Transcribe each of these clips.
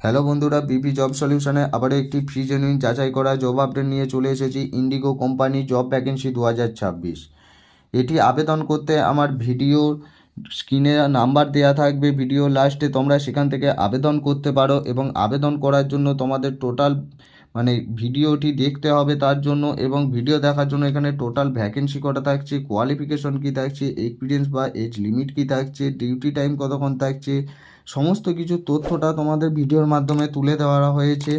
Hello বন্ধুরা, BP job সলিউশনে আবার একটি ফ্রি জেনুইন যাচাই করা জব আপডেট নিয়ে চলে এসেছি। Indigo company job vacancy 2026। এটি আবেদন করতে আমার ভিডিও স্ক্রিনে নাম্বার দেওয়া থাকবে, ভিডিও লাস্টে তোমরা সেখান থেকে আবেদন করতে পারো। এবং আবেদন করার জন্য তোমাদের টোটাল ভিডিওটি দেখতে হবে তার জন্য, এবং ভিডিও দেখার জন্য এখানে টোটাল ভ্যাকেন্সি কটা থাকছে, কোয়ালিফিকেশন কী থাকছে, এক্সপিরিয়েন্স বা এজ লিমিট কী থাকছে, ডিউটি টাইম কতক্ষণ থাকছে, সমস্ত কিছু তথ্যটা তোমাদের ভিডিওর মাধ্যমে তুলে দেওয়া হয়েছে।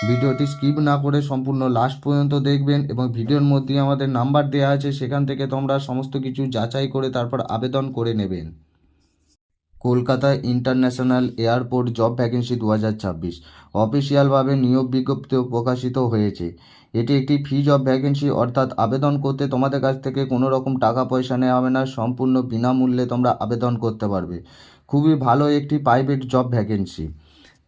ভিডিওটি স্কিপ না করে সম্পূর্ণ লাস্ট পর্যন্ত দেখবেন, এবং ভিডিওর মধ্যে আমাদের নাম্বার দেওয়া আছে, সেখান থেকে তোমরা সমস্ত কিছু যাচাই করে তারপর আবেদন করে নেবেন। Kolkata international airport job vacancy 2026 অফিসিয়ালভাবে নিয়োগ বিজ্ঞপ্তি প্রকাশিত হয়েছে। এটি একটি ফ্রি জব ভ্যাকেন্সি, অর্থাৎ আবেদন করতে তোমাদের কাছ থেকে কোনো রকম টাকা পয়সা নেওয়া হবে না, সম্পূর্ণ বিনামূল্যে তোমরা আবেদন করতে পারবে। খুবই ভালো একটি প্রাইভেট জব ভ্যাকেন্সি।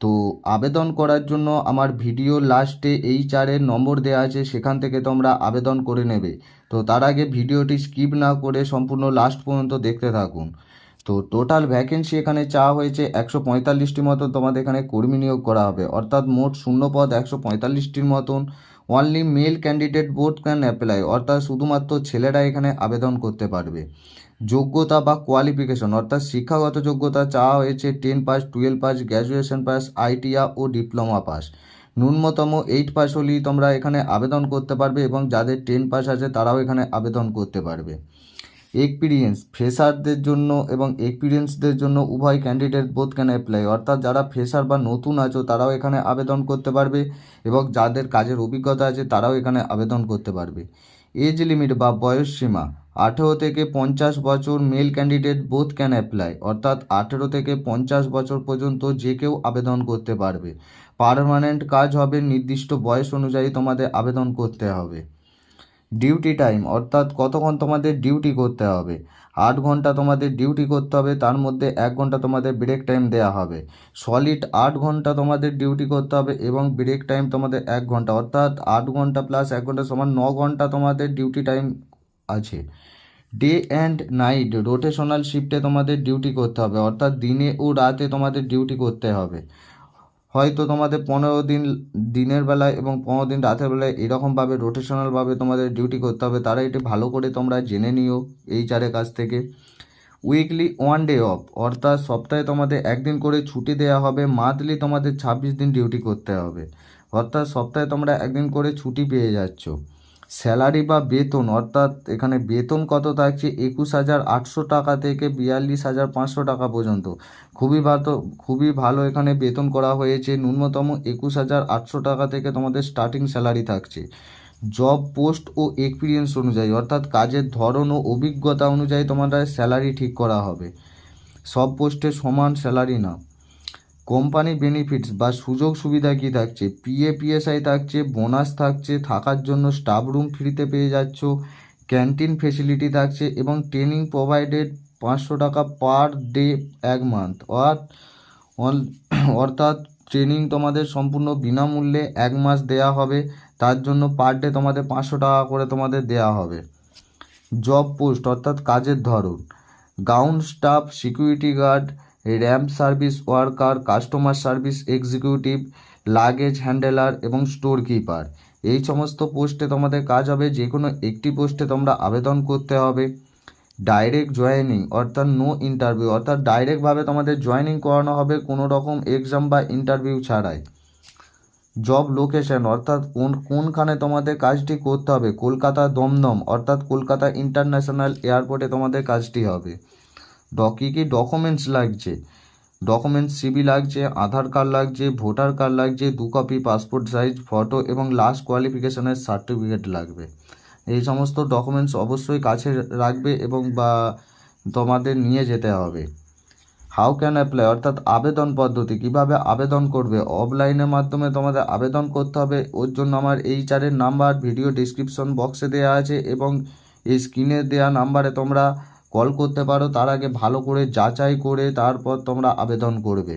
তো আবেদন করার জন্য আমার ভিডিও লাস্টে HR নম্বর দেওয়া আছে, সেখান থেকে তোমরা আবেদন করে নেবে। তো তার আগে ভিডিওটি স্কিপ না করে সম্পূর্ণ লাস্ট পর্যন্ত দেখতে থাকুন। তো টোটাল ভ্যাকেন্সি এখানে চাওয়া হয়েছে 145টি মতন তোমাদের এখানে কর্মী নিয়োগ করা হবে, অর্থাৎ মোট শূন্যপদ 145টির মতন। Only male candidate both can apply, অর্থাৎ শুধুমাত্র ছেলেরা এখানে আবেদন করতে পারবে। যোগ্যতা বা কোয়ালিফিকেশন, অর্থাৎ শিক্ষাগত যোগ্যতা চাওয়া হয়েছে 10 pass, 12 pass, graduation pass, ITIA ও ডিপ্লোমা পাস। ন্যূনতম 8 পাস হলেই তোমরা এখানে আবেদন করতে পারবে, এবং যাদের 10 পাস আছে তারাও এখানে আবেদন করতে পারবে। এক্সপিরিয়েন্স, ফ্রেশারদের জন্য এবং এক্সপিরিয়েন্সদের জন্য উভয় ক্যান্ডিডেট বোথ ক্যান অ্যাপ্লাই, অর্থাৎ যারা ফ্রেশার বা নতুন আছো তারাও এখানে আবেদন করতে পারবে, এবং যাদের কাজের অভিজ্ঞতা আছে তারাও এখানে আবেদন করতে পারবে। এজ লিমিট বা বয়স সীমা 18 থেকে 50 বছর, male candidate both can apply, অর্থাৎ 18 থেকে 50 বছর পর্যন্ত যে কেউ আবেদন করতে পারবে। পার্মানেন্ট কাজ হবে, নির্দিষ্ট বয়স অনুযায়ী তোমাদের আবেদন করতে হবে। ডিউটি টাইম, অর্থাৎ কতক্ষণ তোমাদের ডিউটি করতে হবে। 8 ঘন্টা তোমাদের ডিউটি করতে হবে, তার মধ্যে 1 ঘন্টা তোমাদের ব্রেক টাইম দেওয়া হবে। সলিড 8 ঘন্টা তোমাদের ডিউটি করতে হবে, এবং ব্রেক টাইম তোমাদের 1 ঘন্টা, অর্থাৎ 8 ঘন্টা প্লাস 1 ঘন্টা সমান 9 ঘন্টা তোমাদের ডিউটি টাইম আছে। ডে অ্যান্ড নাইট রোটেশনাল শিফটে তোমাদের ডিউটি করতে হবে, অর্থাৎ দিনে ও রাতে তোমাদের ডিউটি করতে হবে। হয়তো তোমাদের 15 দিন দিনের বেলায় এবং 15 দিন রাতের বেলায় এরকমভাবে রোটেশনালভাবে তোমাদের ডিউটি করতে হবে, তারা এটি ভালো করে তোমরা জেনে নিও HR কাছ থেকে। উইকলি 1 ডে অফ, অর্থাৎ সপ্তাহে তোমাদের একদিন করে ছুটি দেওয়া হবে। মান্থলি তোমাদের 26 দিন ডিউটি করতে হবে, অর্থাৎ সপ্তাহে তোমরা একদিন করে ছুটি পেয়ে যাচ্ছ। স্যালারি বা বেতন, অর্থাৎ এখানে বেতন কত থাকছে 21,800 টাকা থেকে 42,500 টাকা পর্যন্ত। খুবই ভালো এখানে বেতন করা হয়েছে। ন্যূনতম 21,800 টাকা থেকে তোমাদের স্টার্টিং স্যালারি থাকছে। জব পোস্ট ও এক্সপিরিয়েন্স অনুযায়ী, অর্থাৎ কাজের ধরন ও অভিজ্ঞতা অনুযায়ী তোমাদের স্যালারি ঠিক করা হবে, সব পোস্টে সমান স্যালারি না। কোম্পানি বেনিফিটস বা সুযোগ সুবিধা কী থাকছে, PFPSI থাকছে, বোনাস থাকছে, থাকার জন্য স্টাফ রুম ফ্রিতে পেয়ে যাচ্ছ, ক্যান্টিন ফেসিলিটি থাকছে, এবং ট্রেনিং প্রোভাইডেড 500 টাকা পার ডে 1 মান্থ। অর্থাৎ ট্রেনিং তোমাদের সম্পূর্ণ বিনামূল্যে 1 মাস দেওয়া হবে, তার জন্য পার ডে তোমাদের 500 টাকা করে তোমাদের দেওয়া হবে। জব পোস্ট, অর্থাৎ কাজের ধরন, ground staff, security guard, ramp service worker, customer service executive, luggage handler এবং স্টোর কিপার। এই সমস্ত পোস্টে তোমাদের কাজ হবে। যে কোনো একটি পোস্টে তোমরা আবেদন করতে হবে। ডাইরেক্ট জয়েনিং, অর্থাৎ নো ইন্টারভিউ, অর্থাৎ ডাইরেক্টভাবে তোমাদের জয়েনিং করানো হবে কোনো রকম এক্সাম বা ইন্টারভিউ ছাড়াই। জব লোকেশন, অর্থাৎ কোনখানে তোমাদের কাজটি করতে হবে, কলকাতা দমদম, অর্থাৎ কলকাতা ইন্টারন্যাশনাল এয়ারপোর্টে তোমাদের কাজটি হবে। কী কী ডকুমেন্টস লাগছে, ডকুমেন্টস CV লাগছে, আধার কার্ড লাগছে, ভোটার কার্ড লাগছে, 2 কপি পাসপোর্ট সাইজ ফটো, এবং লাস্ট কোয়ালিফিকেশনের সার্টিফিকেট লাগবে। এই সমস্ত ডকুমেন্টস অবশ্যই কাছে রাখবে, এবং বা তোমাদের নিয়ে যেতে হবে। হাউ ক্যান অ্যাপ্লাই, অর্থাৎ আবেদন পদ্ধতি, কিভাবে আবেদন করবে। অফলাইনের মাধ্যমে তোমাদের আবেদন করতে হবে। ওর জন্য আমার HR নাম্বার ভিডিও ডিসক্রিপশন বক্সে দেওয়া আছে, এবং এই স্ক্রিনে দেওয়া নাম্বারে তোমরা কল করতে পারো। তার আগে ভালো করে যাচাই করে তারপর তোমরা আবেদন করবে।